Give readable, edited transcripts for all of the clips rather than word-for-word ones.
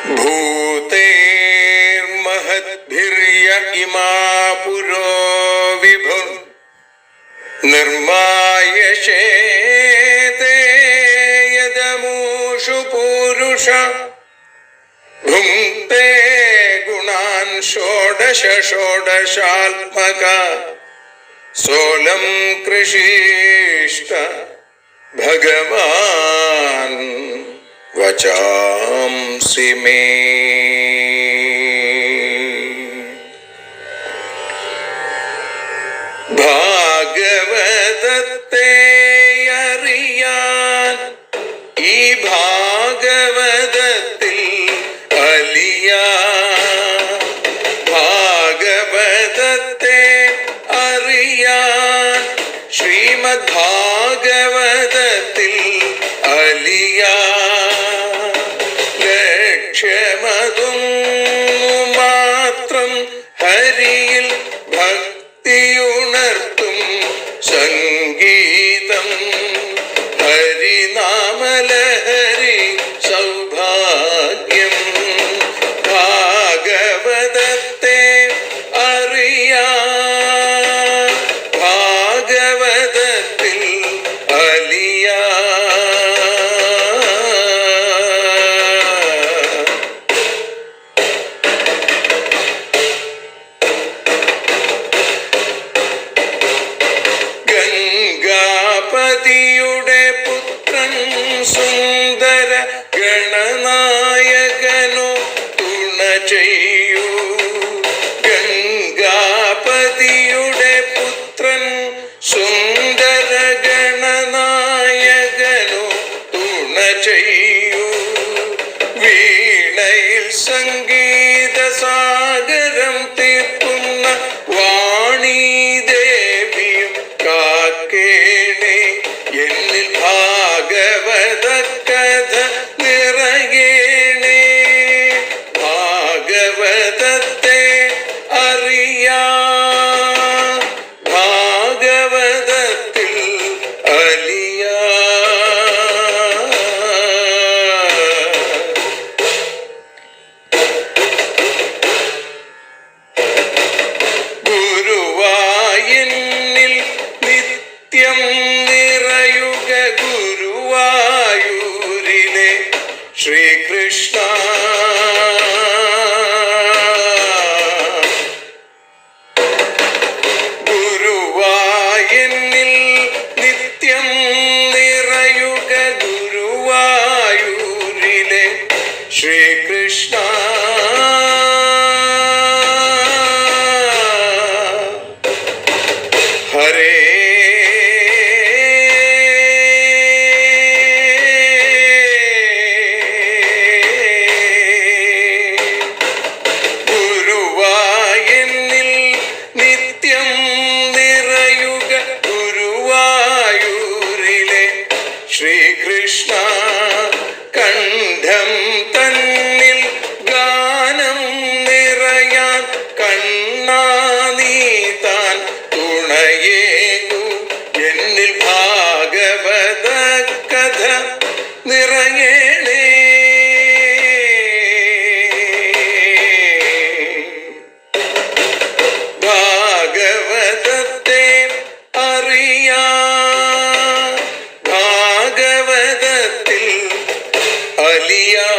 भूतेर्महद्भिर्य इमा पुरो विभुः निर्मायशेते यदमूषु पूरुष भुङ्क्ते गुणान् षोडश षोडशात्मका सोऽलं कृषीष्ट भगवान् वचांसि मे। ഭാഗവതത്തെ അറിയാൻ ഈ ഭാഗവതത്തിൽ അലിയാൻ, ഭാഗവതത്തെ അറിയാൻ ശ്രീമദ് ഭാഗവതത്തിൽ അലിയാൻ, ലക്ഷ്യമതും മാത്രം ഹരിയിൽ ഭക്തിയുണർത്തും സംഗീതം ഹരിനാമലഹരി സൗഭാഗ്യം. ഭാഗവതത്തെ അറിയാൻ ഭാഗവതത്തിൽ അലിയാൻ. ഗംഗാപതിയുടെ പുത്രൻ സുന്ദര ഗണനായകനോ തുണ ചെയ്യൂ. ഗംഗാപതിയുടെ പുത്രൻ സുന്ദര ഗണനായകനോ തുണ ചെയ്യൂ. വീണയിൽ സംഗീത സാഗരം തീർക്കുന്ന വാണീദേവിയും കാക്കേണേ എന്നിൽ ഭാഗവത കഥ നിറയേണേ. ഭാഗവതത്തെ അറിയാൻ ഭാഗവതത്തിൽ അലിയാൻ. ഗുരുവായൂരിൽ നിത്യം നിറയുക ഗുരുവായൂരിലെ ശ്രീകൃഷ്ണ. ഗുരുവായൂരിൽ നിത്യം നിറയുക ഗുരുവായൂരിലെ ശ്രീകൃഷ്ണ. ഹരേ ഗുരുവായൂരിൽ നിത്യം നിറയുക ഗുരുവായൂരിലെ ശ്രീകൃഷ്ണ. കണ്ഠം തന്നിൽ ഗാനം നിറയാൻ കണ്ണാ നീ താൻ തുണയേകു. എന്നിൽ ഭാഗവത കഥ നിറയേണേ. ഭാഗവതത്തെ അറിയാൻ ഭാഗവതത്തിൽ അലിയാൻ.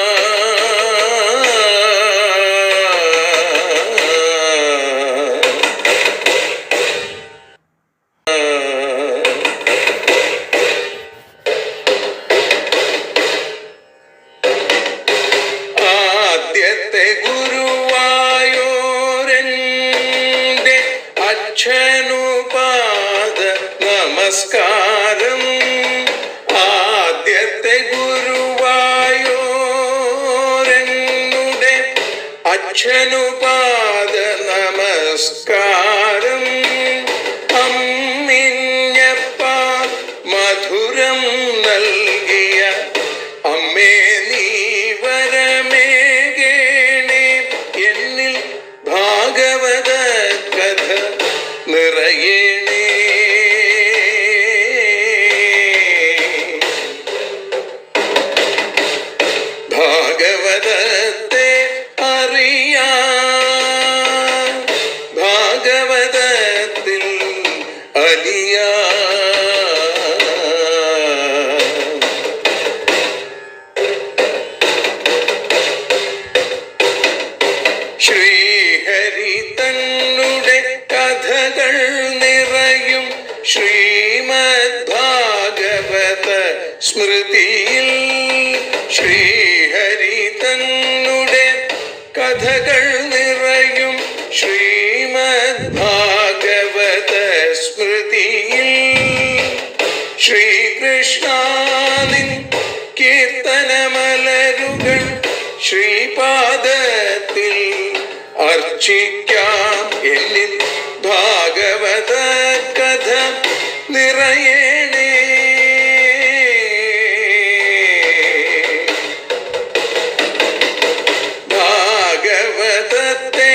ആദ്യത്തെ ഗുരുവായൂരന്റെ അച്ഛനുപാദ നമസ്കാരം. ആദ്യത്തെ ഗുരുവായൂരനുടെ അച്ഛനുപാദ നമസ്കാരം. അമ്മിഞ്ഞപ്പാൽ മധുരം നൽകിയ അമ്മേ നീ വരമേകേണേ. എന്നിൽ ഭാഗവത കഥ നിറയേണേ. ഭാഗവതത്തെ അലിയാ. ശ്രീഹരി തന്നുടെ കഥകൾ നിറയും ശ്രീമദ് ഭാഗവത സ്മൃതിയിൽ. ശ്രീഹരി തന്നുടെ കഥകൾ നിറയും ശ്രീമദ് ഭാഗവത സ്മൃതിയിൽ. ശ്രീകൃഷ്ണാനിൻ കീർത്തനമലരുകൾ ശ്രീപാദത്തിൽ അർച്ചിക്കാം. എന്നിൽ ഭാഗവത കഥ നിറയണേ. ഭാഗവതത്തെ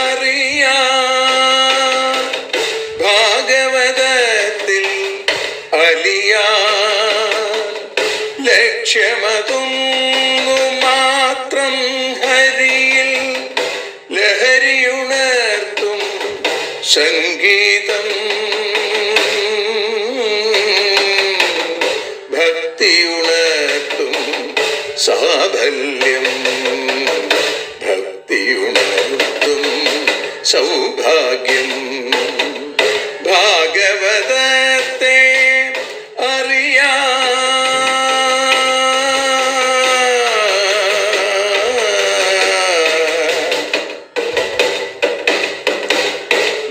അറിയാൻ, ഭാഗവതത്തിൽ അലിയാൻ. ലക്ഷ്യമതൊന്നു മാത്രം ഹരിയിൽ ലഹരിയുണർത്തും സംഗീതം. ഭക്തിയുണർത്തും സാഫല്യം. ഭക്തിയുണർത്തും സൗഭാഗ്യം. ഭാഗവതത്തെ അറിയാൻ,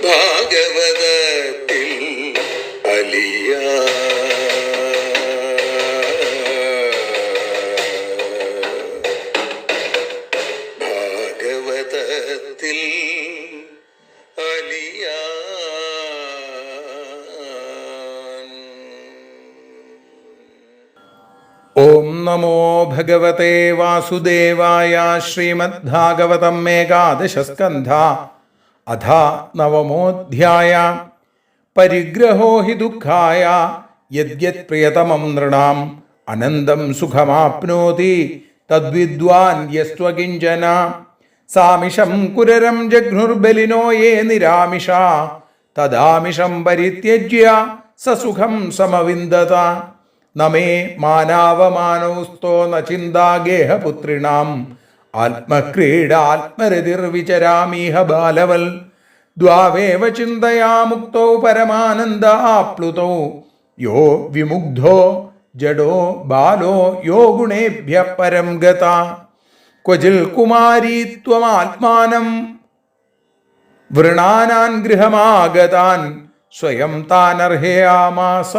ഭാഗവതത്തിൽ അലിയാൻ. ഭാഗവതത്തിൽ അലിയാൻ. ഓം നമോ ഭഗവതേ വാസുദേവായ. ശ്രീമദ്ഭാഗവതം ഏകാദശസ്കന്ധ അഥ നവമോധ്യായ. പരിഗ്രഹോ ഹി ദുഃഖായ യദ്യത് പ്രിയതമം നൃണാം അനന്തം സുഖമാപ്നോതി തദ്വിദ്വാൻ യസ്ത്വകിഞ്ചന. സാമിഷം കുരരം ജഘ്നുർബലിനോ യേ നിരാമിഷ തദാമിഷം പരിത്യജ്യ സസുഖം സമവിന്ദത. നമേ മാനാവമാനോസ്തോ ന ചിന്താ ഗേഹപുത്രിണാം ആത്മക്രീഡാത്മരതിർവിചരാമീഹ ബാലവൽ. ദ്വാവേവ ചിന്തയാ മുക്തൗ പരമാനന്ദാപ്ലുതൗ യോ വിമുഗ്ധോ ജഡോ ബാലോ യോ ഗുണേഭ്യ പരം ഗത. ക്വചിൽ കുമാരീ ത്വമാത്മാനം വൃണാനാൻ ഗൃഹമാഗതാൻ സ്വയം താനർഹയാമാസ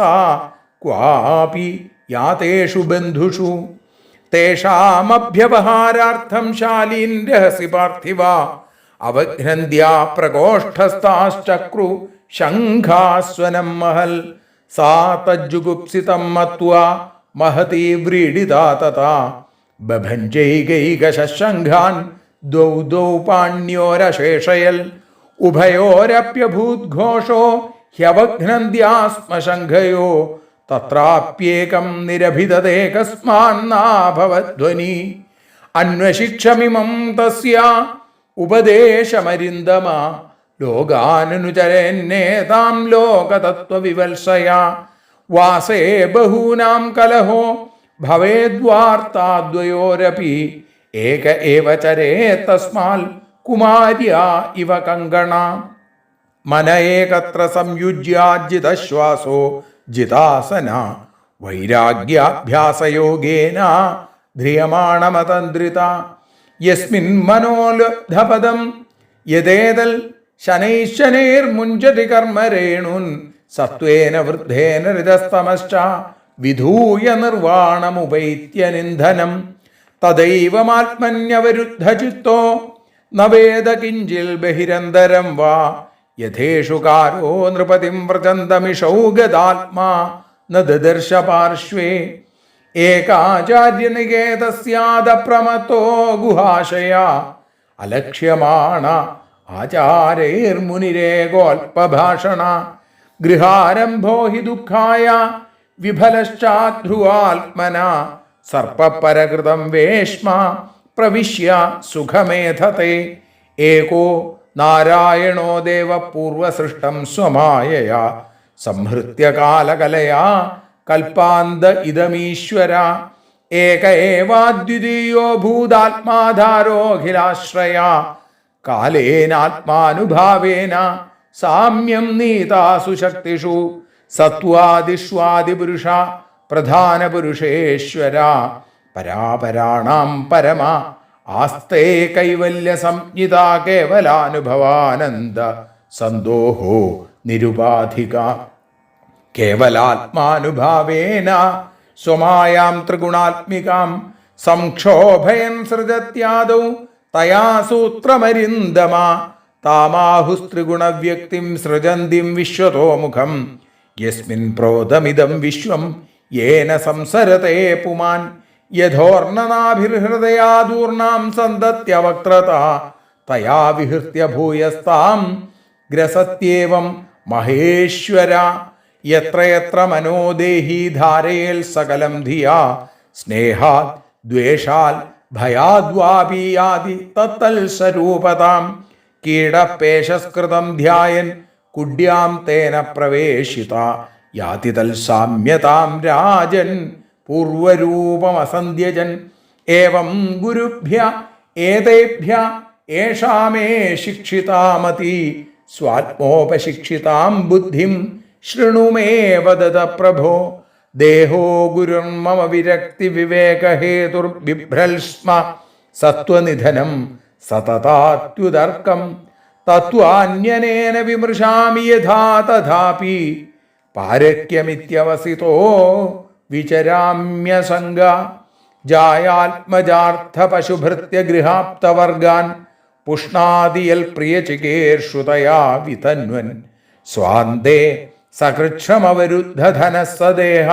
ക്വാപി യാതേഷു ബന്ധുഷു. തേഷാമഭ്യവഹാരാർത്ഥം ശാലീൻ രഹസി പാർത്ഥിവ അവഘ്നന്ത്യാ പ്രകോഷ്ഠസ്ഥാശ്ചക്രു ശംഖാസ്വനം മഹൽ. സാ തജ്ജുഗുപ്സിതം മത്വാ മഹതി വ്രീഡിതാ തഥാ ബഭഞ്ജൈകൈകശംഖാൻ ദ്വൗ ദ്വൗ പാണ്യോരശേഷയൽ. ഉഭയോരപ്യഭൂദ്ഘോഷോ ഹ്യവഘ്നന്ത്യാ സ്മ ശംഖയോ തത്രാപ്യേകം നിരഭിദതേ കസ്മാന്നാഭവധ്വനി. അന്വശിക്ഷമിമം തസ്യ ഉപദേശമരിന്ദമ ലോകാനുചരന്നേതാം ലോകതത്വവിവത്സയാ. വാസേ ബഹൂനാം കലഹോ ഭവേദ്വാർത്താദ്വയോരപി ഏക ഏവ ചരേത് തസ്മാൽ കുമാര്യാ ഇവ കങ്കണ. മന ഏകത്ര സംയുജ്യാജിതശ്വാസോ ജിതാസന വൈരാഗ്യാഭ്യാസയോഗേന ധ്രിയമാണമതന്ത്രിത. യസ്മിൻ മനോലബ്ധപദം യദേതൽ ശനൈശ്ശനൈർമുഞ്ചതി കർമ്മരേണുൻ സത്വേന വൃദ്ധേന രിതസ്തമശ്ച വിധൂയ നിർവാണമുപൈത്യനിന്ധനം. തദൈവമാത്മന്യവരുദ്ധചിത്തോ ന വേദ കിഞ്ചിൽ ബഹിരന്തരം വാ. യഥേഷുകാരോ നൃപതിം വ്രജന്തമിഷൗ ഗദാത്മാ ന ദദർശ പാർശ്വേ. ഏകാചാര്യനികേതസ്യാദപ്രമത്തോ ഗുഹാശയാ അലക്ഷ്യമാണ ആചാരൈർമുനിരേകോൽപഭാഷണ. ഗൃഹാരംഭോ ഹി ദുഃഖായ വിഫലശ്ചാധ്രുവാത്മന സർപ്പപരകൃതം വേശ്മ പ്രവിശ്യ സുഖമേധത്തെ. ഏകോ നാരായണോ ദേവ പൂർവസൃഷ്ടം സ്വമായയാ സംഹൃത്യകാലകലയാ കൽപ്പാന്ത ഇതമീശ്വര ഏക ഏവാദ്വിതീയോ ഭൂതാത്മാധാരോഖിലാശ്രയ കാലേനാത്മാനുഭാവേന സാമ്യം നീതാസു ശക്തിഷു സത്വാദിഷ്വാദിപുരുഷ പ്രധാനപുരുഷേശ്വര പരാപരാണാം പരമ ആസ്തേ കൈവല്യ സംജ്ഞിത കേവലാനുഭവാനന്ദ സന്തോഹോ നിരുപാധിക കേവലാത്മാനുഭാവേന സ്വമായാം ത്രിഗുണാത്മികാം സംക്ഷോഭയൻ സൃജത്യാദൗ തയാ സൂത്രമരിന്ദമ താമാഹുസ്ത്രിഗുണവ്യക്തിം സൃജന്തിം വിശ്വതോമുഖം യസ്മിൻ പ്രോതമിദം വിശ്വം യേന സംസരത്തെ പുമാൻ യഥോർണനാഭിർഹൃദയാദൂർണാം സന്തത്യവക്ത്രത തയാ വിഹൃത്യ ഭൂയസ്താം ഗ്രസത്യേവം മഹേശ്വര യത്ര യത്ര മനോദേഹി ധാരയേൽ സകലം ധിയാ സ്നേഹാത് ദ്വേഷാൽ ഭയാദ്വാപീയാതി തത്തൽ സ്വരൂപതാം കീടപേശസ്കൃതം ധ്യായൻ കുഡ്യാം തേന പ്രവേശിത യാതി തൽ സാമ്യതാം രാജൻ പൂർവരൂപമസന്ധ്യജൻ ഏവം ഗുരുഭ്യ ഏതേഭ്യ ഏഷാമേ ശിക്ഷിതാമതി സ്വാത്മോപശിക്ഷിതാം ബുദ്ധിം ശൃണു മേ വദത പ്രഭോ ദേഹോ ഗുരുർമമ വിരക്തി വിവേകഹേതുർബിഭ്രൽസ്മ സത്വനിധനം സതതാത്യുദർക്കം തത്വാന്യനേന വിമൃശാമി യഥാ തഥാപി പാരക്യമിത്യവസിതോ വിചരാമ്യസംഗ ജായാത്മജാർത്ഥ പശുഭൃത്യ ഗൃഹാപ്തവർഗാൻ പുഷ്ണാദിയൽ പ്രിയചികേർഷുതയാ വിതന്വൻ സ്വാന്തേ സകൃക്ഷമവരുദ്ധധനസ്സദേഹ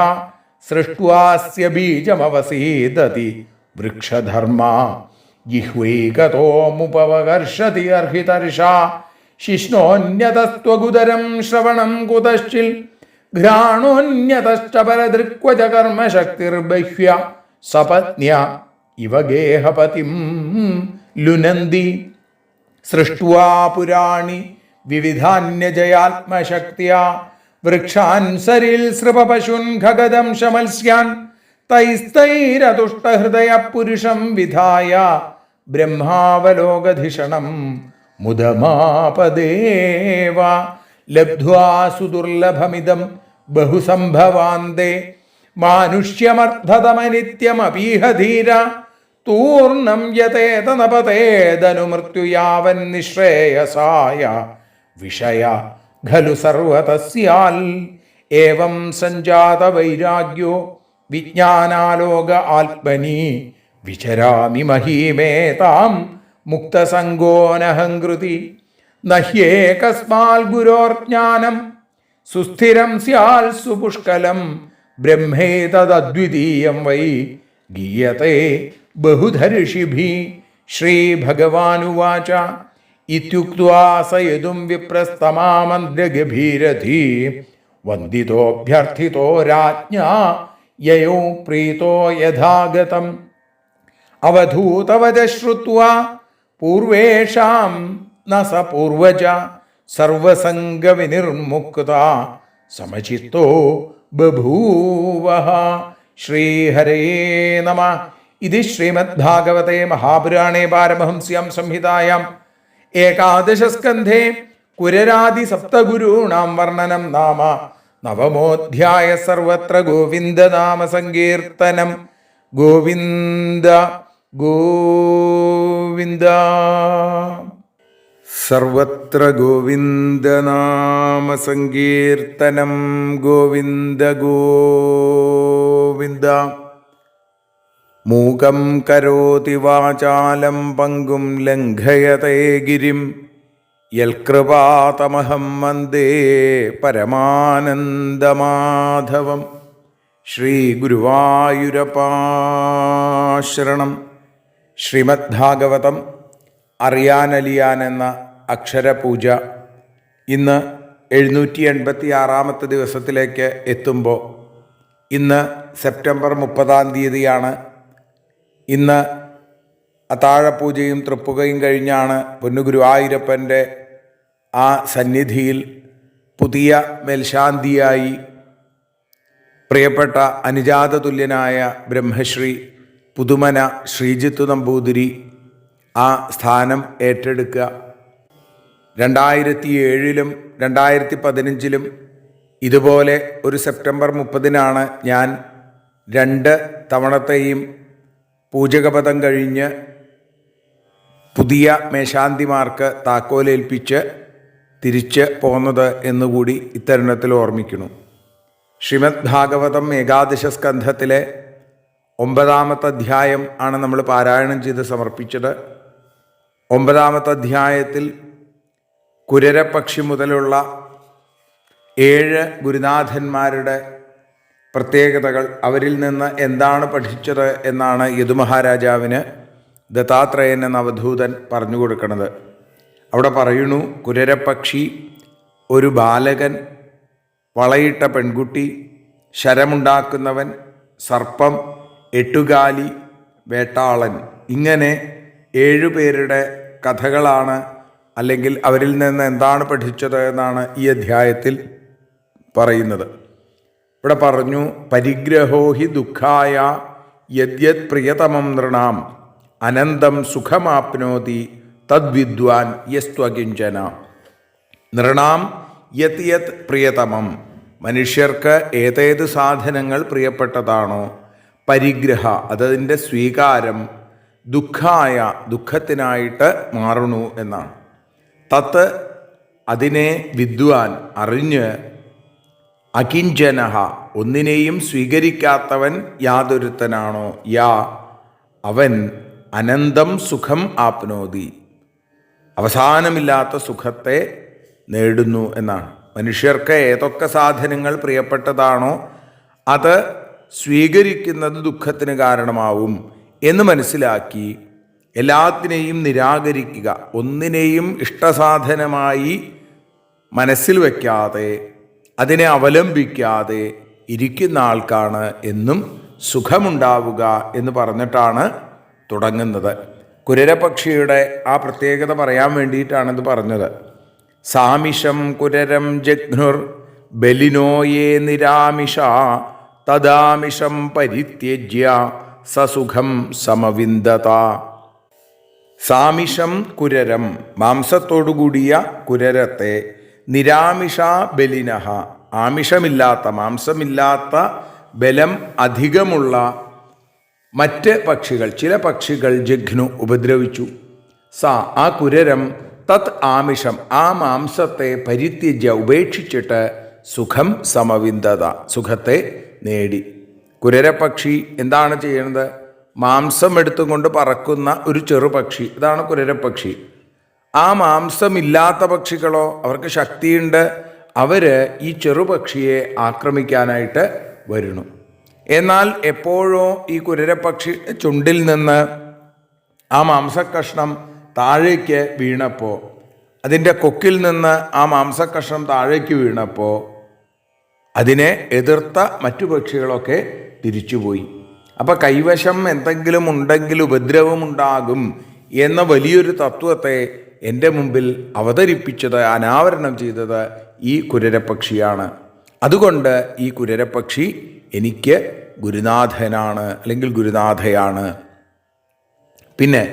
സൃഷ്ട്വാസ്യ ബീജമവസീദതി വൃക്ഷധർമ്മ ജിഹ്വൈകതോമുപവകർഷതി അർഹിതർഷാ ശിഷ്ണോന്യതസ്ത്വഗുദരം ശ്രവണം കുതശ്ചിൽ ഘ്രാണോന്യതശ്ച പരദൃക്വച കർമ്മശക്തിർബഹ്യ സപത്ന്യ ഇവ ഗേഹപതിം ലുനന്തി സൃഷ്ട്വാ പുരാണി വിവിധാന്യജയാത്മശക്തിയാ വൃക്ഷാൻ സരിൽ സൃപപശുൻ ഖഗദം ശമൽസ്യാൻ തൈസ്തൈരതുഷ്ടഹൃദയ പുരുഷം വിധായ ബ്രഹ്മാവലോകധിഷണം മുദമാപദേവ ലബ്ധ്വാ സുദുർലഭമിദം ബഹുസംഭവാന്തേ മാനുഷ്യമർദ്ധതമനിത്യമപീഹ ധീര തൂർണം യതേതനപതേദനു മൃത്യുയാവൻ നിശ്രേയസായ വിഷയ ഖലു സർവതസ്യാൽ ഏവം സഞ്ജാത വൈരാഗ്യോ വിജ്ഞാനാലോക ആത്മനി വിചരാമി മഹീമേതാം മുക്തസംഗോനഹങ്കൃതി നഹ്യേകസ്മാൽ ഗുരോർജ്ഞാനം സുസ്ഥിരം സ്യാൽ സുപുഷ്കലം ബ്രഹ്മേതദ്വിതീയം വൈ ഗീയത്തെ ബഹുധർഷിഭി ശ്രീഭഗവാനുവാച ഇത്യുക്ത്വാ സ യദും വിപ്രസ്തമാമന്ത്രഗഭീരധീ വന്ദിതോഭ്യർത്ഥിതോ രാജ്ഞാ യയോ പ്രീതോ യഥാഗതം അവധൂതവച ശ്രുത്വാ പൂർവേഷാം ന സ പൂർവജ സർവസംഗവിനിർമുക്ത സമചിത്തോ ബഭൂവഃ. ശ്രീഹരേ നമഃ. ഇത് ശ്രീമദ്ഭാഗവതേ മഹാപുരാണേ പാരമഹംസ്യാം സംഹിതായാം ഏകാദശസ്കന്ധേ കുരരാദി സപ്തഗുരൂണാം വർണ്ണനം നാമ നവമോധ്യായ. സർവത്ര ഗോവിന്ദനാമ സങ്കീർത്തനം. ഗോവിന്ദ ഗോവിന്ദ. സർവത്ര ഗോവിന്ദനാമ സങ്കീർത്തനം. ഗോവിന്ദ ഗോവിന്ദ. മൂകം കരോതി വാചാലം പങ്കും ലംഘയതേ ഗിരിം യൽകൃപാതമഹം വന്ദേ പരമാനന്ദമാധവം. ശ്രീ ഗുരുവായൂരപ്പാ ശരണം. ശ്രീമദ്ഭാഗവതം അറിയാനലിയാൻ എന്ന അക്ഷരപൂജ ഇന്ന് 786 ദിവസത്തിലേക്ക് എത്തുമ്പോൾ ഇന്ന് സെപ്റ്റംബർ 30 ഇന്ന് അത്താഴപൂജയും തൃപ്പുകയും കഴിഞ്ഞാണ് പൊന്നുഗുരുവായൂരപ്പൻ്റെ ആ സന്നിധിയിൽ പുതിയ മേൽശാന്തിയായി പ്രിയപ്പെട്ട അനുജാത തുല്യനായ ബ്രഹ്മശ്രീ പുതുമന ശ്രീജിത്ത് നമ്പൂതിരി ആ സ്ഥാനം ഏറ്റെടുക്കുക. 2007-ലും 2015-ലും ഇതുപോലെ ഒരു സെപ്റ്റംബർ 30-നാണ് ഞാൻ 2 തവണത്തെയും പൂജകപദം കഴിഞ്ഞ് പുതിയ മേശാന്തിമാർക്ക് താക്കോലേൽപ്പിച്ച് തിരിച്ച് പോന്നത് എന്നുകൂടി ഇത്തരുണത്തിൽ ഓർമ്മിക്കുന്നു. ശ്രീമദ് ഭാഗവതം ഏകാദശ സ്കന്ധത്തിലെ 9-ാമത്തെ അധ്യായം ആണ് നമ്മൾ പാരായണം ചെയ്ത് സമർപ്പിച്ചത്. 9-ാമത്തെ അധ്യായത്തിൽ കുരരപക്ഷി മുതലുള്ള 7 ഗുരുനാഥന്മാരുടെ പ്രത്യേകതകൾ, അവരിൽ നിന്ന് എന്താണ് പഠിച്ചത് എന്നാണ് യദുമഹാരാജാവിന് ദത്താത്രേയൻ എന്ന അവധൂതൻ പറഞ്ഞു കൊടുക്കുന്നത്. അവിടെ പറയുന്നു, കുരരപക്ഷി ഒരു ബാലകൻ, വളയിട്ട പെൺകുട്ടി, ശരമുണ്ടാക്കുന്നവൻ, സർപ്പം, എട്ടുകാലി, വേട്ടാളൻ, ഇങ്ങനെ 7 പേരുടെ കഥകളാണ്, അല്ലെങ്കിൽ അവരിൽ നിന്ന് എന്താണ് പഠിച്ചത് എന്നാണ് ഈ അധ്യായത്തിൽ പറയുന്നത്. ഇവിടെ പറഞ്ഞു, പരിഗ്രഹോ ഹി ദുഃഖായ യദ്യത് പ്രിയതമം നൃണാം അനന്തം സുഖമാപ്നോതി തദ്വിദ്വാൻ യസ്ത്വകിഞ്ചന. നൃണാം യത് യത് പ്രിയതമം, മനുഷ്യർക്ക് ഏതേത് സാധനങ്ങൾ പ്രിയപ്പെട്ടതാണോ, പരിഗ്രഹ അതതിൻ്റെ സ്വീകാരം, ദുഃഖായ ദുഃഖത്തിനായിട്ട് മാറണു എന്നാണ്. തത്ത് അതിനെ വിദ്വാൻ അറിഞ്ഞ്, അകിഞ്ചനഹ ഒന്നിനെയും സ്വീകരിക്കാത്തവൻ യാതൊരുത്തനാണോ, യാ അവൻ അനന്തം സുഖം ആപ്നോതി അവസാനമില്ലാത്ത സുഖത്തെ നേടുന്നു എന്നാണ്. മനുഷ്യർക്ക് ഏതൊക്കെ സാധനങ്ങൾ പ്രിയപ്പെട്ടതാണോ അത് സ്വീകരിക്കുന്നത് ദുഃഖത്തിന് കാരണമാവും എന്ന് മനസ്സിലാക്കി എല്ലാത്തിനെയും നിരാകരിക്കുക, ഒന്നിനെയും ഇഷ്ടസാധനമായി മനസ്സിൽ വയ്ക്കാതെ അതിനെ അവലംബിക്കാതെ ഇരിക്കുന്ന ആൾക്കാണ് എന്നും സുഖമുണ്ടാവുക എന്ന് പറഞ്ഞിട്ടാണ് തുടങ്ങുന്നത്. കുരരപക്ഷിയുടെ ആ പ്രത്യേകത പറയാൻ വേണ്ടിയിട്ടാണിത് പറഞ്ഞത്. സാമിഷം കുരരം ജഘ്നുർ ബലിനോയേ നിരാമിഷ തദാമിഷം പരിത്യജ്യ സസുഖം സമവിന്ദത. സാമിഷം കുരരം, മാംസത്തോടുകൂടിയ കുരരത്തെ, നിരാമിഷ ബലിനഹ ആമിഷമില്ലാത്ത മാംസമില്ലാത്ത ബലം അധികമുള്ള മറ്റ് പക്ഷികൾ, ചില പക്ഷികൾ ജഘ്നു ഉപദ്രവിച്ചു. ആ കുരരം തത് ആമിഷം ആ മാംസത്തെ പരിത്യജ്യ ഉപേക്ഷിച്ചിട്ട് സുഖം സമവിന്ദത സുഖത്തെ നേടി. കുരരപക്ഷി എന്താണ് ചെയ്യുന്നത്? മാംസം എടുത്തുകൊണ്ട് പറക്കുന്ന ഒരു ചെറുപക്ഷി, ഇതാണ് കുരരപക്ഷി. ആ മാംസമില്ലാത്ത പക്ഷികളോ, അവർക്ക് ശക്തിയുണ്ട്, അവർ ഈ ചെറുപക്ഷിയെ ആക്രമിക്കാനായിട്ട് വരുന്നു. എന്നാൽ എപ്പോഴോ ഈ കുരരപക്ഷി ചുണ്ടിൽ നിന്ന് ആ മാംസക്കഷ്ണം താഴേക്ക് വീണപ്പോൾ, അതിൻ്റെ കൊക്കിൽ നിന്ന് ആ മാംസക്കഷ്ണം താഴേക്ക് വീണപ്പോൾ അതിനെ എതിർത്ത മറ്റു പക്ഷികളൊക്കെ തിരിച്ചുപോയി. അപ്പം കൈവശം എന്തെങ്കിലും ഉണ്ടെങ്കിൽ ഉപദ്രവമുണ്ടാകും എന്ന വലിയൊരു തത്വത്തെ എൻ്റെ മുമ്പിൽ അവതരിപ്പിച്ചത്, അനാവരണം ചെയ്തത് ഈ കുരരപക്ഷിയാണ്. അതുകൊണ്ട് ഈ കുരരപക്ഷി എനിക്ക് ഗുരുനാഥനാണ്, അല്ലെങ്കിൽ ഗുരുനാഥയാണ്. പിന്നെ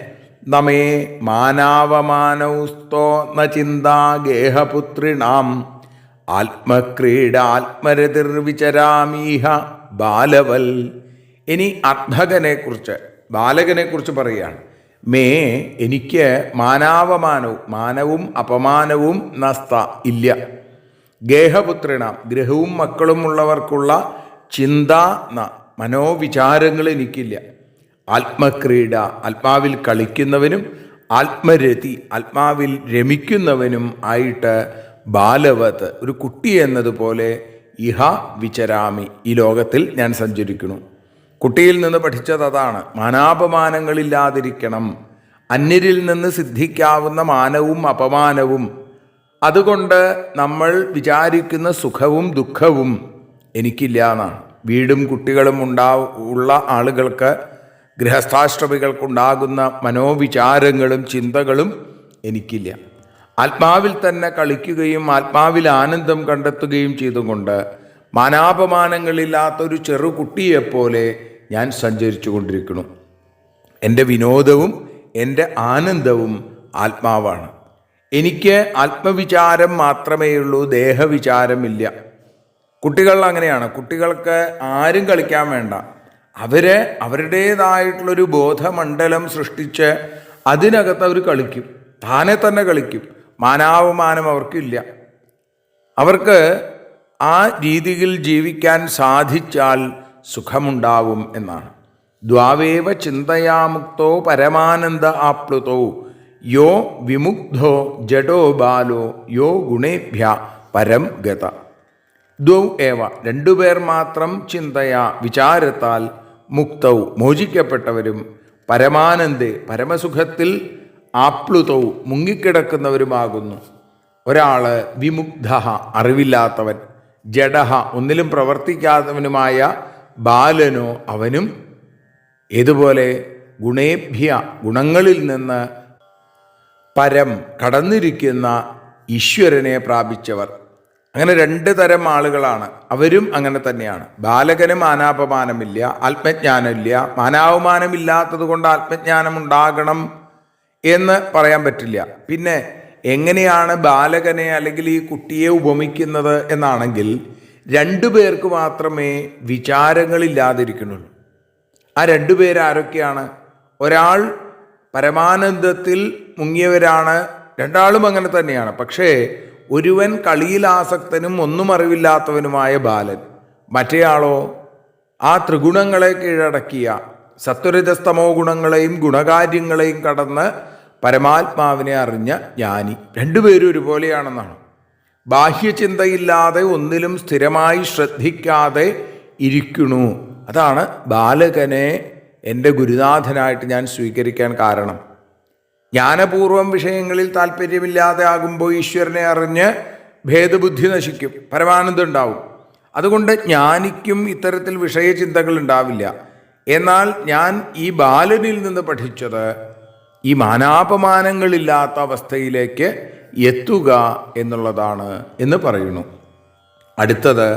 നമേ മാനാവമാനൗസ്തോ ന ചിന്താ ഗേഹപുത്രിണാം ആത്മക്രീഡാത്മരതിർവിചരാമീഹ ബാലവൽ. ഇനി അർദ്ധകനെക്കുറിച്ച്, ബാലകനെക്കുറിച്ച് പറയുകയാണ്. മേ എനിക്ക് മാനാവമാനവും, മാനവും അപമാനവും നസ്ത ഇല്ല. ഗേഹപുത്രിണാം ഗൃഹവും മക്കളും ഉള്ളവർക്കുള്ള ചിന്ത മനോവിചാരങ്ങൾ എനിക്കില്ല. ആത്മക്രീഡ ആത്മാവിൽ കളിക്കുന്നവനും ആത്മരതി ആത്മാവിൽ രമിക്കുന്നവനും ആയിട്ട് ബാലവത് ഒരു കുട്ടി എന്നതുപോലെ ഇഹ വിചരാമി ഈ ലോകത്തിൽ ഞാൻ സഞ്ചരിക്കുന്നു. കുട്ടിയിൽ നിന്ന് പഠിച്ചത് അതാണ്, മാനാപമാനങ്ങളില്ലാതിരിക്കണം, അന്യരിൽ നിന്ന് സിദ്ധിക്കാവുന്ന മാനവും അപമാനവും. അതുകൊണ്ട് നമ്മൾ വിചാരിക്കുന്ന സുഖവും ദുഃഖവും എനിക്കില്ല എന്നാണ്. വീടും കുട്ടികളും ഉള്ള ആളുകൾക്ക്, ഗൃഹസ്ഥാശ്രമികൾക്കുണ്ടാകുന്ന മനോവിചാരങ്ങളും ചിന്തകളും എനിക്കില്ല. ആത്മാവിൽ തന്നെ കളിക്കുകയും ആത്മാവിൽ ആനന്ദം കണ്ടെത്തുകയും ചെയ്തുകൊണ്ട് മാനാപമാനങ്ങളില്ലാത്തൊരു ചെറു കുട്ടിയെപ്പോലെ ഞാൻ സഞ്ചരിച്ചു കൊണ്ടിരിക്കുന്നു. എൻ്റെ വിനോദവും എൻ്റെ ആനന്ദവും ആത്മാവാണ്. എനിക്ക് ആത്മവിചാരം മാത്രമേ ഉള്ളൂ, ദേഹവിചാരമില്ല. കുട്ടികൾ അങ്ങനെയാണ്. കുട്ടികൾക്ക് ആരും കളിക്കാൻ വേണ്ട. അവരുടേതായിട്ടുള്ളൊരു ബോധമണ്ഡലം സൃഷ്ടിച്ച് അതിനകത്ത് അവർ കളിക്കും, താനെ തന്നെ കളിക്കും. മാനാവമാനം അവർക്കില്ല. അവർക്ക് ആ രീതിയിൽ ജീവിക്കാൻ സാധിച്ചാൽ സുഖമുണ്ടാവും എന്നാണ്. ദ്വാവേവ ചിന്തയാമുക്തോ പരമാനന്ദ ആപ്ലുതോ യോ വിമുഗ്ധോ ജഡോ ബാലോ യോ ഗുണേഭ്യ പരം ഗത. ദ്വൗ ഏവ രണ്ടുപേർ മാത്രം ചിന്തയാ വിചാരത്താൽ മുക്തൗ മോചിക്കപ്പെട്ടവരും പരമാനന്ദേ പരമസുഖത്തിൽ ആപ്ലുതൗ മുങ്ങിക്കിടക്കുന്നവരുമാകുന്നു. ഒരാൾ വിമുഗ്ധ അറിവില്ലാത്തവൻ, ജഡഹ ഒന്നിലും പ്രവർത്തിക്കാത്തവനുമായ ബാലനോ അവനും ഏതുപോലെ ഗുണേഭ്യ ഗുണങ്ങളിൽ നിന്ന് പരം കടന്നിരിക്കുന്ന ഈശ്വരനെ പ്രാപിച്ചവർ. അങ്ങനെ രണ്ട് തരം ആളുകളാണ്. അവരും അങ്ങനെ തന്നെയാണ്. ബാലകന് മാനാപമാനമില്ല, ആത്മജ്ഞാനമില്ല. മാനാപമാനമില്ലാത്തത് കൊണ്ട് ആത്മജ്ഞാനം ഉണ്ടാകണം എന്ന് പറയാൻ പറ്റില്ല. പിന്നെ എങ്ങനെയാണ് ബാലകനെ അല്ലെങ്കിൽ ഈ കുട്ടിയെ ഉപമിക്കുന്നത് എന്നാണെങ്കിൽ, രണ്ടുപേർക്ക് മാത്രമേ വിചാരങ്ങളില്ലാതിരിക്കുന്നുള്ളൂ. ആ രണ്ടുപേരാരൊക്കെയാണ്? ഒരാൾ പരമാനന്ദത്തിൽ മുങ്ങിയവരാണ്, രണ്ടാളും അങ്ങനെ തന്നെയാണ്. പക്ഷേ ഒരുവൻ കളിയിൽ ആസക്തനും ഒന്നും അറിവില്ലാത്തവനുമായ ബാലൻ, മറ്റേയാളോ ആ ത്രിഗുണങ്ങളെ കീഴടക്കിയ സത്വരജസ്തമോ ഗുണങ്ങളെയും ഗുണകാര്യങ്ങളെയും കടന്ന് പരമാത്മാവിനെ അറിഞ്ഞ ജ്ഞാനി. രണ്ടുപേരും ഒരുപോലെയാണെന്നാണ്. ബാഹ്യചിന്തയില്ലാതെ ഒന്നിലും സ്ഥിരമായി ശ്രദ്ധിക്കാതെ ഇരിക്കണു. അതാണ് ബാലകനെ എൻ്റെ ഗുരുനാഥനായിട്ട് ഞാൻ സ്വീകരിക്കാൻ കാരണം. ജ്ഞാനപൂർവം വിഷയങ്ങളിൽ താല്പര്യമില്ലാതെ ആകുമ്പോൾ ഈശ്വരനെ അറിഞ്ഞ് ഭേദബുദ്ധി നശിക്കും, പരമാനന്ദം ഉണ്ടാവും. അതുകൊണ്ട് ജ്ഞാനിക്കും ഇത്തരത്തിൽ വിഷയചിന്തകൾ ഉണ്ടാവില്ല. എന്നാൽ ഞാൻ ഈ ബാലനിൽ നിന്ന് പഠിച്ചത് ഈ മാനാപമാനങ്ങളില്ലാത്ത അവസ്ഥയിലേക്ക് എത്തുക എന്നുള്ളതാണ് എന്ന് പറയുന്നു. അടുത്തത്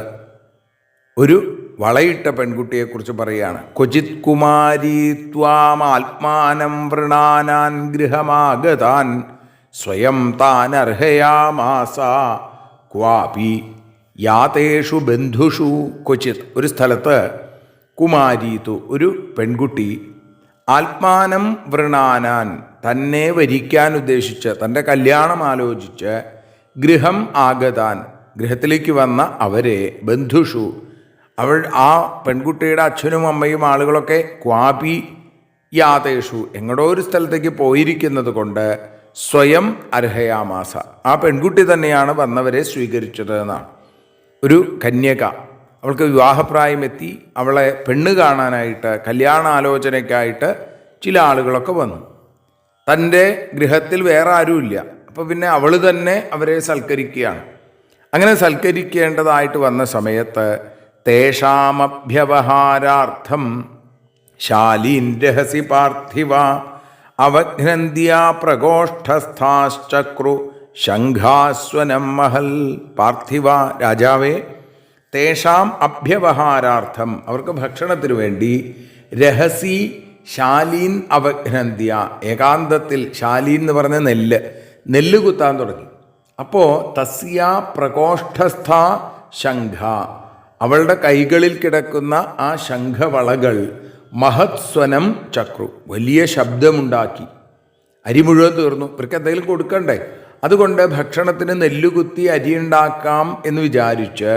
ഒരു വളയിട്ട പെൺകുട്ടിയെക്കുറിച്ച് പറയുകയാണ്. ക്വചിത് കുമാരീ ത്വാമാത്മാനം വൃണാനാൻ ഗൃഹമാഗതാൻ സ്വയം താൻ അർഹയാമാസ ക്വാപി യാതേഷു ബന്ധുഷു. ക്വചിത് ഒരു സ്ഥലത്ത് കുമാരീതു ഒരു പെൺകുട്ടി ആത്മാനം വൃണാനാൻ തന്നെ വരിക്കാൻ ഉദ്ദേശിച്ച് തൻ്റെ കല്യാണം ആലോചിച്ച് ഗൃഹം ആഗതാൻ ഗൃഹത്തിലേക്ക് വന്ന അവരെ ബന്ധുഷു ആ പെൺകുട്ടിയുടെ അച്ഛനും അമ്മയും ആളുകളൊക്കെ ക്വാപി യാതേഷു എങ്ങടോ ഒരു സ്ഥലത്തേക്ക് പോയിരിക്കുന്നത് കൊണ്ട് സ്വയം അർഹയാമാസ ആ പെൺകുട്ടി തന്നെയാണ് വന്നവരെ സ്വീകരിച്ചത് എന്നാണ്. ഒരു കന്യക, അവൾക്ക് വിവാഹപ്രായമെത്തി, അവളെ പെണ്ണ് കാണാനായിട്ട് കല്യാണാലോചനയ്ക്കായിട്ട് ചില ആളുകളൊക്കെ വന്നു. തൻ്റെ ഗൃഹത്തിൽ വേറെ ആരുമില്ല. അപ്പോൾ പിന്നെ അവൾ തന്നെ അവരെ സൽക്കരിക്കുകയാണ്. അങ്ങനെ സൽക്കരിക്കേണ്ടതായിട്ട് വന്ന സമയത്ത് തേഷാമഭ്യവഹാരാർത്ഥം ശാലീൻ രഹസി പാർത്ഥിവ അവഘ്നന്ത്യാ പ്രകോഷ്ഠസ്ഥാശ്ചക്രു ശംഖാസ്വനം മഹൽ. പാർത്ഥിവ രാജാവേ, തേഷാം അഭ്യവഹാരാർത്ഥം അവർക്ക് ഭക്ഷണത്തിനു വേണ്ടി രഹസി ശാലീൻ അവഘ്നന്ത്യ ഏകാന്തത്തിൽ, ശാലീൻ എന്ന് പറഞ്ഞ നെല്ല് കുത്താൻ തുടങ്ങി. അപ്പോൾ തസ്യ പ്രകോഷ്ഠസ്ഥ ശംഖ അവളുടെ കൈകളിൽ കിടക്കുന്ന ആ ശംഖവളകൾ മഹത്സ്വനം ചക്രു വലിയ ശബ്ദമുണ്ടാക്കി. അരി മുഴുവൻ തീർന്നു, ഇവർക്ക് എന്തെങ്കിലും കൊടുക്കണ്ടേ. അതുകൊണ്ട് ഭക്ഷണത്തിന് നെല്ലുകുത്തി അരിയുണ്ടാക്കാം എന്ന് വിചാരിച്ച്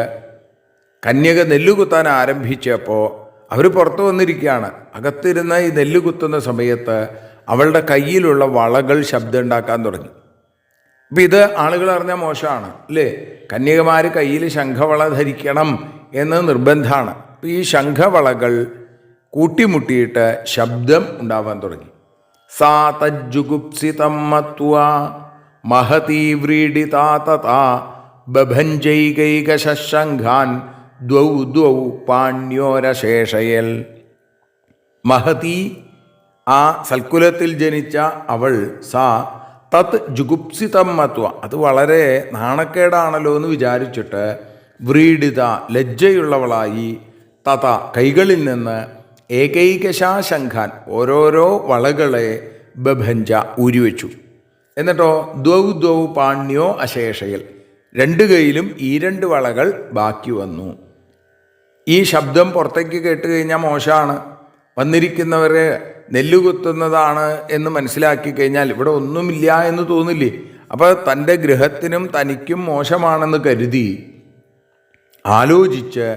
കന്യക നെല്ലുകുത്താൻ ആരംഭിച്ചപ്പോൾ അവർ പുറത്തു വന്നിരിക്കുകയാണ്. അകത്തിരുന്ന് ഈ നെല്ലുകുത്തുന്ന സമയത്ത് അവളുടെ കയ്യിലുള്ള വളകൾ ശബ്ദം ഉണ്ടാക്കാൻ തുടങ്ങി. അപ്പം ഇത് ആളുകൾ അറിഞ്ഞാൽ മോശമാണ് അല്ലേ? കന്യകമാർ കയ്യിൽ ശംഖവള ധരിക്കണം എന്ന് നിർബന്ധമാണ്. അപ്പം ഈ ശംഖവളകൾ കൂട്ടിമുട്ടിയിട്ട് ശബ്ദം ഉണ്ടാവാൻ തുടങ്ങി. സാ തജ്ജുഗുപ്സിതം മത്വാ മഹതീ വ്രീഡിതാ തഥാ ബഭഞ്ജൈകൈകശംഖാൻ ദ്വൗ ദ്വൗ പാണ്യോരശേഷയൽ. മഹതി ആ സൽക്കുലത്തിൽ ജനിച്ച അവൾ, സാ തത് ജുഗുപ്സിതം മത്വ, അത് വളരെ നാണക്കേടാണല്ലോ എന്ന് വിചാരിച്ചിട്ട് വ്രീഡിത, ലജ്ജയുള്ളവളായി, തത, കൈകളിൽ നിന്ന് ഏകൈകശാ ശംഖാൻ, ഓരോരോ വളകളെ ബഭഞ്ച, ഊരിവെച്ചു. എന്നിട്ടോ ദ്വൗ പാണ്യോ അശേഷയിൽ, രണ്ട് കൈയിലും ഈ രണ്ട് വളകൾ ബാക്കി വന്നു. ഈ ശബ്ദം പുറത്തേക്ക് കേട്ട് കഴിഞ്ഞാൽ മോശമാണ്, വന്നിരിക്കുന്നവരെ നെല്ലുകുത്തുന്നതാണ് എന്ന് മനസ്സിലാക്കി കഴിഞ്ഞാൽ ഇവിടെ ഒന്നുമില്ല എന്ന് തോന്നില്ലേ? അപ്പോൾ തൻ്റെ ഗൃഹത്തിനും തനിക്കും മോശമാണെന്ന് കരുതി ആലോചിച്ച്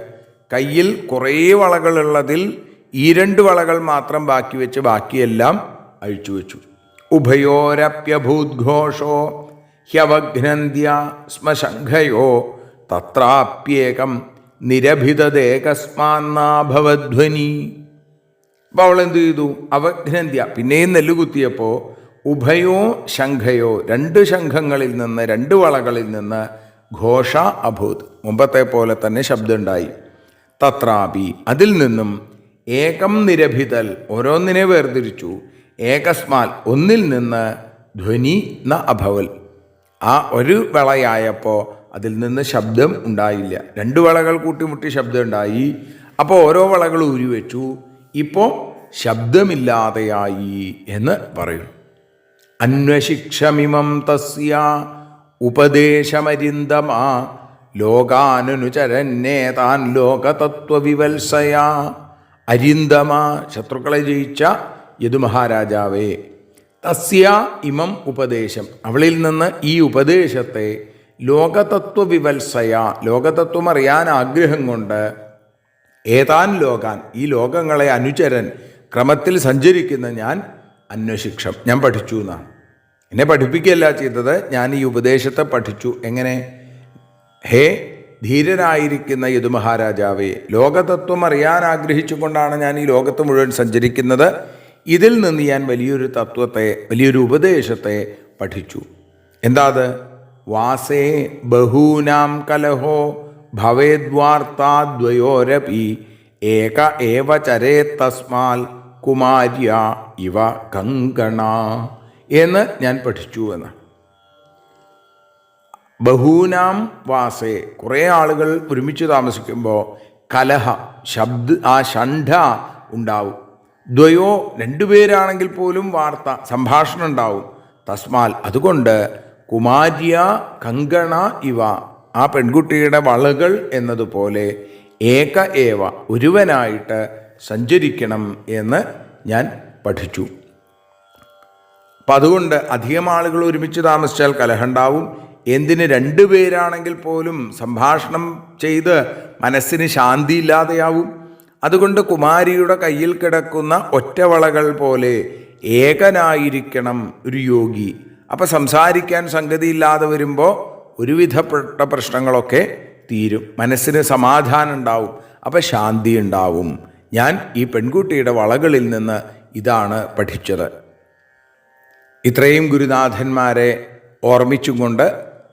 കയ്യിൽ കുറേ വളകളുള്ളതിൽ ഈ രണ്ട് വളകൾ മാത്രം ബാക്കി വെച്ച് ബാക്കിയെല്ലാം അഴിച്ചു വെച്ചു. ഉഭയോരപ്യഭൂദ്ഘോഷോ ഹ്യവഘ്നന്ത്യ സ്മശംഖയോ തത്രാപ്യേകം നിരഭിതദേകസ്മാന്നാഭവധ്വനി. അപ്പോൾ അവൾ എന്ത് ചെയ്തു? അവഘ്നന്ത്യ, പിന്നെയും നെല്ലുകുത്തിയപ്പോൾ ഉഭയോ ശംഖയോ, രണ്ട് ശംഖങ്ങളിൽ നിന്ന്, രണ്ട് വളകളിൽ നിന്ന് ഘോഷ അഭൂത്, മുമ്പത്തെ പോലെ തന്നെ ശബ്ദമുണ്ടായി. തത്രാപി, അതിൽ നിന്നും ഏകം നിരഭിതൽ, ഓരോന്നിനെ വേർതിരിച്ചു. ഏകസ്മാൽ, ഒന്നിൽ നിന്ന് ധ്വനി ന അഭവൽ, ആ ഒരു വളയായപ്പോൾ അതിൽ നിന്ന് ശബ്ദം ഉണ്ടായില്ല. രണ്ട് വളകൾ കൂട്ടിമുട്ടി ശബ്ദം ഉണ്ടായി. അപ്പോൾ ഓരോ വളകൾ ഊരിവെച്ചു. ഇപ്പോൾ ശബ്ദമില്ലാതെയായി എന്ന് പറയും. അന്വശിക്ഷമിമം തസ്യ ഉപദേശമരിന്ദമാ ലോകാനുചരന്നേതാൻ ലോകതത്വവിവത്സയാ. അരിന്ദമ, ശത്രുക്കളെ ജയിച്ച യദുമഹാരാജാവേ, തസ്യ ഇമം ഉപദേശം, അവളിൽ നിന്ന് ഈ ഉപദേശത്തെ, ലോകതത്വവിവത്സയ, ലോകതത്വം അറിയാൻ ആഗ്രഹം കൊണ്ട്, ഏതാൻ ലോകാൻ, ഈ ലോകങ്ങളെ അനുചരൻ, ക്രമത്തിൽ സഞ്ചരിക്കുന്ന ഞാൻ, അന്വശിക്ഷം, ഞാൻ പഠിച്ചു എന്നാണ്. എന്നെ പഠിപ്പിക്കുകയല്ല ചെയ്തത്, ഞാൻ ഈ ഉപദേശത്തെ പഠിച്ചു. എങ്ങനെ? ഹേ ധീരനായിരിക്കുന്ന യദുമഹാരാജാവേ, ലോകതത്വം അറിയാൻ ആഗ്രഹിച്ചുകൊണ്ടാണ് ഞാൻ ഈ ലോകത്ത് മുഴുവൻ സഞ്ചരിക്കുന്നത്. ഇതിൽ നിന്ന് ഞാൻ വലിയൊരു തത്വത്തെ, വലിയൊരു ഉപദേശത്തെ പഠിച്ചു. എന്താ അത്? വാസേ ബഹൂനാം കലഹോ ഭവേദ്വാർത്താദ്വയോരപി ഏക ഏവ ചരേത് തസ്മാൽ കുമാര്യ ഇവ കങ്കണ എന്ന് ഞാൻ പഠിച്ചു എന്ന്. ബഹൂനാം വാസേ, കുറേ ആളുകൾ ഒരുമിച്ച് താമസിക്കുമ്പോൾ കലഹ, ആ ഷണ്ഡ ഉണ്ടാവും. ദ്വയോ, രണ്ടുപേരാണെങ്കിൽ പോലും വാർത്ത, സംഭാഷണം ഉണ്ടാവും. തസ്മാൽ, അതുകൊണ്ട് കുമാര്യ കങ്കണ ഇവ, ആ പെൺകുട്ടിയുടെ വളകൾ എന്നതുപോലെ ഏക ഏവ, ഒരുവനായിട്ട് സഞ്ചരിക്കണം എന്ന് ഞാൻ പഠിച്ചു. അപ്പം അതുകൊണ്ട് അധികം ആളുകൾ ഒരുമിച്ച് താമസിച്ചാൽ കലഹമുണ്ടാവും. എന്തിന്, രണ്ടുപേരാണെങ്കിൽ പോലും സംഭാഷണം ചെയ്ത് മനസ്സിന് ശാന്തി ഇല്ലാതെയാവും. അതുകൊണ്ട് കുമാരിയുടെ കയ്യിൽ കിടക്കുന്ന ഒറ്റവളകൾ പോലെ ഏകനായിരിക്കണം ഒരു യോഗി. അപ്പം സംസാരിക്കാൻ സംഗതിയില്ലാതെ വരുമ്പോൾ ഒരുവിധപ്പെട്ട പ്രശ്നങ്ങളൊക്കെ തീരും, മനസ്സിന് സമാധാനം ഉണ്ടാവും, അപ്പം ശാന്തി ഉണ്ടാവും. ഞാൻ ഈ പെൺകുട്ടിയുടെ വളകളിൽ നിന്ന് ഇതാണ് പഠിച്ചത്. ഇത്രയും ഗുരുനാഥന്മാരെ ഓർമ്മിച്ചും കൊണ്ട്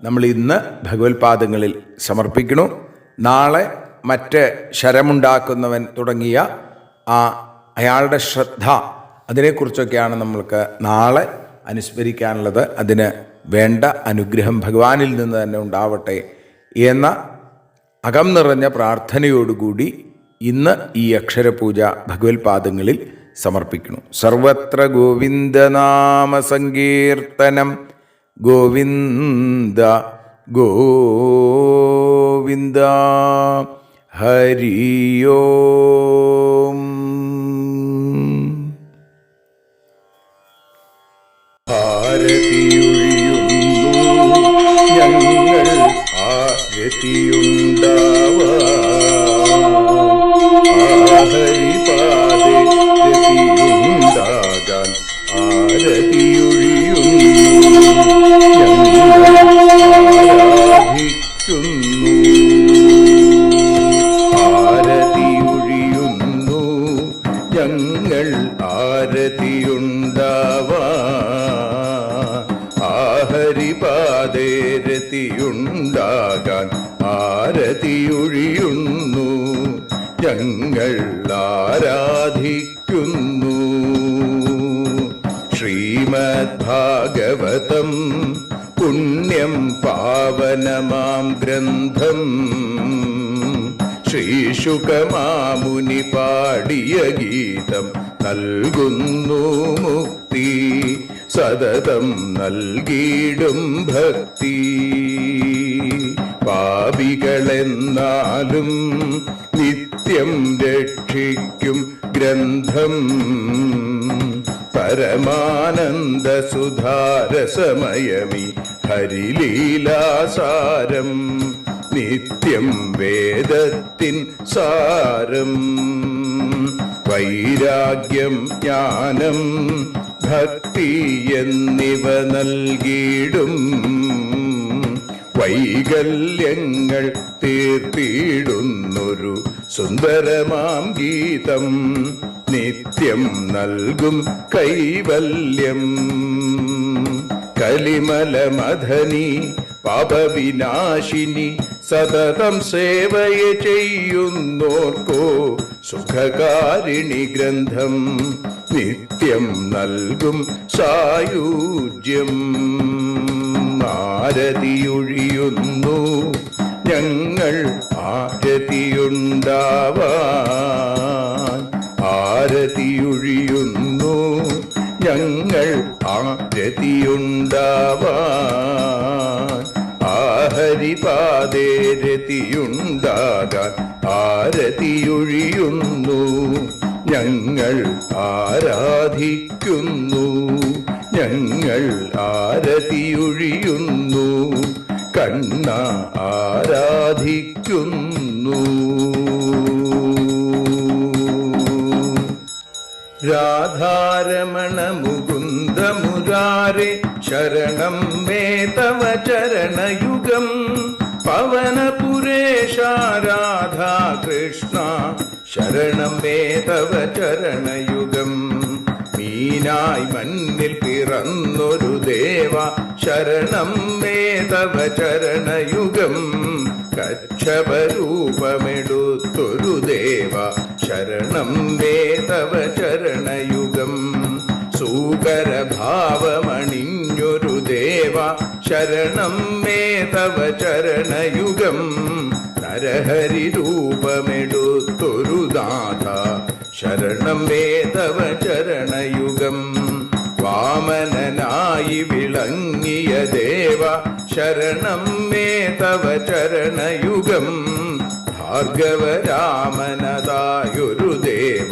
നമ്മൾ ഇന്ന് ഭഗവത്പാദങ്ങളിൽ സമർപ്പിക്കുന്നു. നാളെ മറ്റ് ശരമുണ്ടാക്കുന്നവൻ തുടങ്ങിയ അയാളുടെ ശ്രദ്ധ, അതിനെക്കുറിച്ചൊക്കെയാണ് നമ്മൾക്ക് നാളെ അനുസ്മരിക്കാനുള്ളത്. അതിന് വേണ്ട അനുഗ്രഹം ഭഗവാനിൽ നിന്ന് തന്നെ ഉണ്ടാവട്ടെ എന്ന അകം നിറഞ്ഞ പ്രാർത്ഥനയോടുകൂടി ഇന്ന് ഈ അക്ഷരപൂജ ഭഗവത്പാദങ്ങളിൽ സമർപ്പിക്കുന്നു. സർവത്ര ഗോവിന്ദനാമ സങ്കീർത്തനം, ഗോവിന്ദ ഗോവിന്ദ. ഹരിയോം. ആരതിയൊഴിയുന്നു ഞങ്ങൾ, ആരതിയുണ്ടാവാൻ, ഹരിപാദേ രതിയുണ്ടാകാൻ. ആരതിയൊഴിയുന്നു ഞങ്ങൾ, ആരതിയുണ്ടാവാൻ, ഹരിപാദേ രതിയുണ്ടാകാൻ. ആരതിയൊഴിയുന്നു ഞങ്ങൾ, ആരാധിക്കുന്നു. ശ്രീമദ്ഭാഗവതം പുണ്യം പാവനമാം ഗ്രന്ഥം ശ്രീശുകമാമുനി പാടിയ ഗീതം നൽകുന്നു മുക്തി സതതം നൽകിയിടും ഭക്തി. പാപികളെന്നാലും നിത്യം രക്ഷിക്കും ഗ്രന്ഥം പരമാനന്ദ സുധാരസമയമി ഹരിലീലാസാരം നിത്യം വേദത്തിൻ സാരം. വൈരാഗ്യം ജ്ഞാനം ഭക്തി എന്നിവ നൽകിയിടും വൈകല്യങ്ങൾ തീർത്തിടുന്നൊരു സുന്ദരമാം ഗീതം നിത്യം നൽകും കൈവല്യം. കലിമലമഥനി പാപവിനാശിനി സതതം സേവയ ചെയ്യുന്നോർക്കോ സുഖകാരിണി ഗ്രന്ഥം നിത്യം നൽകും സായുജ്യം. ആരതിയൊഴിയുന്നു ഞങ്ങൾ ആരതിയുണ്ടാവാൻ, ആരതിയൊഴിയുന്നു ഞങ്ങൾ ആരതിയുണ്ടാവാൻ. ആഹരിപാദേ രതിയുണ്ടാകാൻ ആരതിയൊഴിയുന്നു ഞങ്ങൾ ആരാധിക്കുന്നു, ഞങ്ങൾ ആരതിയൊഴിയുന്നു കണ്ണ ആരാധിക്കുന്നു. രാധാരമണ മുകുന്ദ മുരാരെ ശരണം മേ തവ ചരണയുഗം. പവനപുരേശ രാധാ കൃഷ്ണ ശരണം മേ തവ ചരണയുഗം. മീനായി മണ്ണിൽ പിറന്നൊരു ദേവ ശരണം മേ തവ ചരണയുഗം. കച്ഛപരൂപമെടുത്തൊരു ദേവ ശരണം മേ തവ ചരണയുഗം. സൂകരഭാവമണിഞ്ഞൊരു ദേവ ശരണം മേ തവ ചരണയുഗം. നരഹരി രൂപമെടുത്തൊരു നാഥ ശരണം മേ തവ ചരണയുഗം. വാമനനായി വിളങ്ങിയ ദേവ ശരണം മേ തവ ചരണയുഗം. ഭാർഗവരാമനതായൊരു ദേവ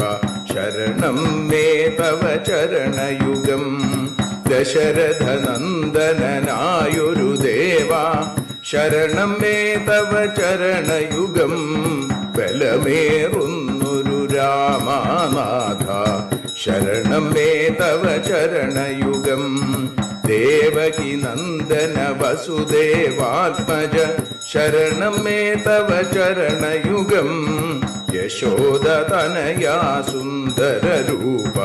ശരണം മേ തവ ചരണയുഗം. ദശരഥനന്ദനായൊരു ദേവ ശരണം മേ തവ ചരണയുഗം. ബലമേറുന്നൊരു രാമനാഥ ശരണം മേ തവ ചരണയുഗം. ദേവകി നന്ദന വസുദേവാത്മജ ശരണം മേ തവ ചരണയുഗം. യശോദതനയാ സുന്ദര രൂപ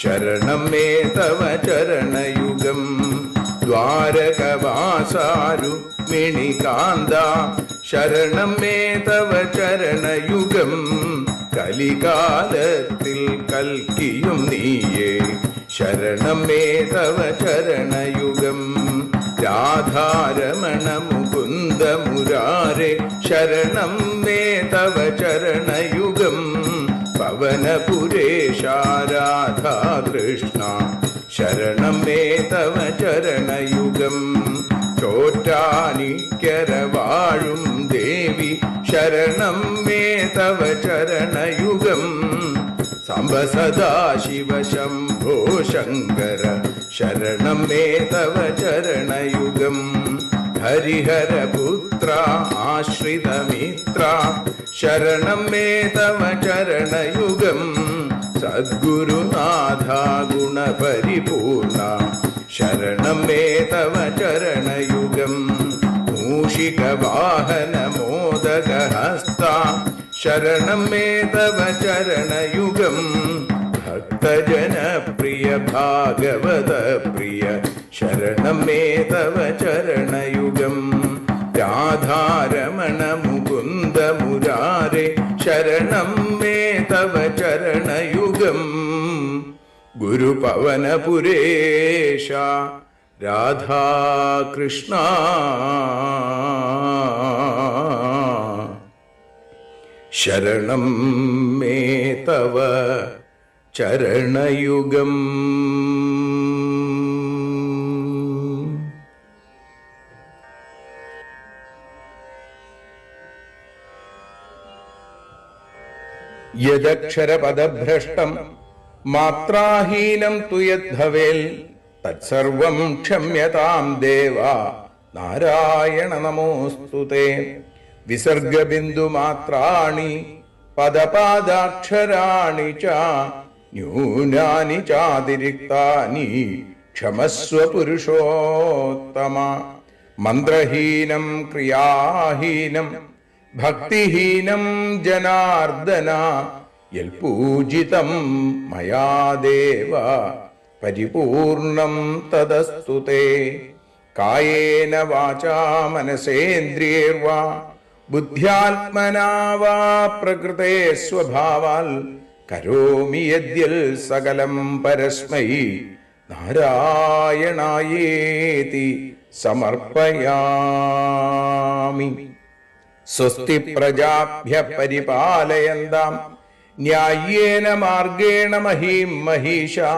ശരണം മേ തവ ചരണയുഗം. ദ്വാരകവാസാരുക്മിണികാന്ത ശരണം മേ തവ ചരണയുഗം. കലികാലത്തിൽ കൽക്കിയും നീയേ ശരണം മേ തവ ചരണയുഗം. രാധാരമണ മുകുന്ദ മുരാരെ ശരണം മേ തവ ചരണയുഗം. പവനപുരേശ രാധാ കൃഷ്ണ ശരണം മേ തവ ചരണയുഗം. ചോറ്റാനിക്കര വാഴും ദേവി ശരണം മേ തവ ചരണയുഗം. സാംബ സദാശിവ ശംഭോ ശങ്കര ശരണം മേ തവ ചരണയുഗം. ഹരിഹരപുത്ര ആശ്രിതമിത്ര ശരണം മേ തവ ചരണയുഗം. സദ്ഗുരുനാഥ ഗുണപരിപൂർണ ശരണം മേ തവ ചരണയുഗം. മൂഷിക വാഹന മോദകഹസ്ത ശരണം മേ തവ ചരണയുഗം. ഭക്തജനപ്രിയ ഭാഗവത പ്രിയ ശരണം മേ തവ ചരണയുഗം. രാധാരമണ മുകുന്ദ മുരാരെ ശരണം മേ തവ ചരണയുഗം. ഗുരുപവനപുരേശ രാധാകൃഷ്ണ ശരണം മേ തവ ചരണയുഗം. യദക്ഷരപദഭ്രഷ്ടം മാത്രാഹീനം തു യദ്ഭവേൽ തത്സർവം ക്ഷമ്യതാം ദേവ നാരായണ നമോസ്തുതേ. വിസർഗബിന്ദുമാത്രാണി പദപാദാക്ഷരാണി ച ന്യൂനാനി ചാതിരിക്താനി ക്ഷമസ്വ പുരുഷോത്തമ. മന്ത്രഹീനം ക്രിയാഹീനം ഭക്തിഹീനം ജനാർദ്ദന യൽപൂജിതം മയാ ദേവ പരിപൂർണം തദസ്തു തേ. കായേന വാചാ മനസേന്ദ്രിയൈർവാ ബുദ്ധ്യാത്മനാ വാ പ്രകൃതേ സ്വഭാവാൽ കരോമി യദ്യൽ സകലം പരസ്മൈ നാരായണായേതി സമർപ്പയാമി. സ്വസ്തി പ്രജാഭ്യഃ പരിപാലയന്താം ന്യായേന മാർഗേണ മഹീം മഹീഷാ.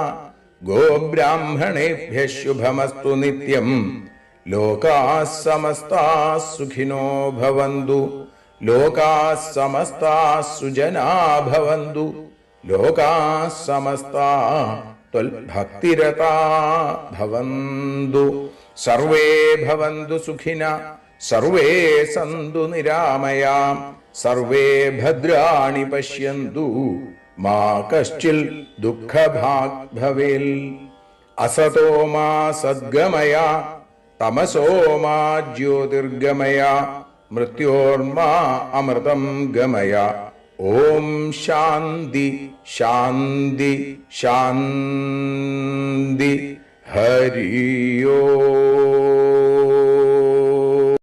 ഗോബ്രാഹ്മണേഭ്യഃ ശുഭമസ്തു നിത്യം. ലോകാഃ സമസ്താഃ സുഖിനോ ഭവന്തു. ലോകാഃ സമസ്താഃ സുജനാഃ ഭവന്തു. ലോകാഃ സമസ്താഃ ത്വൽഭക്തിരതാഃ ഭവന്തു. സർവേ ഭവന്തു സുഖിനഃ സർവേ സന്തു നിരാമയാം. സർവേ ഭദ്രാണി പശ്യന്തു മാ കശ്ചിൽ ദുഃഖഭാഗ് ഭവേൽ. അസതോ മാ സദ്ഗമയ തമസോ മാ ജ്യോതിർഗമയ മൃത്യോർമാ അമൃതം ഗമയ. ഓം ശാന്തി ശാന്തി ശാന്തി. ഹരി ഓം.